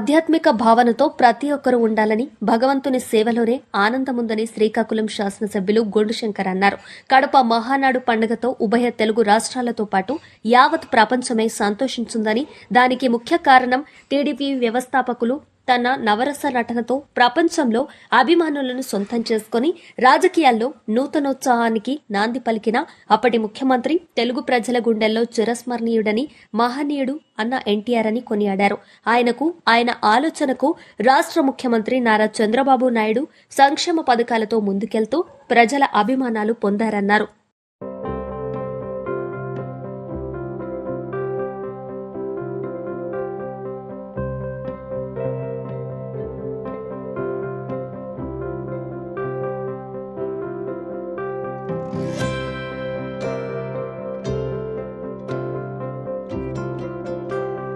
ఆధ్యాత్మిక భావనతో ప్రతి ఒక్కరూ ఉండాలని, భగవంతుని సేవలోనే ఆనందముందని శ్రీకాకుళం శాసనసభ్యులు గొండు శంకర్ అన్నారు. కడప మహానాడు పండుగతో ఉభయ తెలుగు రాష్ట్రాలతో పాటు యావత్ ప్రపంచమే సంతోషించిందని, దానికి ముఖ్య కారణం టీడీపీ వ్యవస్థాపకులు తన నవరస నటనతో ప్రపంచంలో అభిమానులను సొంతం చేసుకుని రాజకీయాల్లో నూతనోత్సాహానికి నాంది పలికిన అప్పటి ముఖ్యమంత్రి తెలుగు ప్రజల గుండెల్లో చిరస్మరణీయుడని, మహనీయుడు అన్న ఎన్టీఆర్ అని కొనియాడారు. ఆయన ఆలోచనకు రాష్ట్ర ముఖ్యమంత్రి నారా చంద్రబాబు నాయుడు సంక్షేమ పథకాలతో ముందుకెళ్తూ ప్రజల అభిమానాలు పొందారన్నారు.